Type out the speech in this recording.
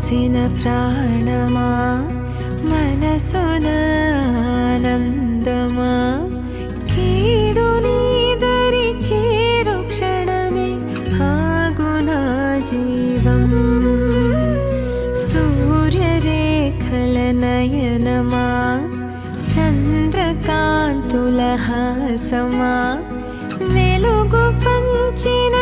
పోసిన ప్రాణమా మనసున ఆనందమా కీడు నీదరి చేరు క్షణమే ఆగునా జీవం సూర్యరేఖల నయనమా చంద్రకాంతుల హాసమా వెలుగు పంచిన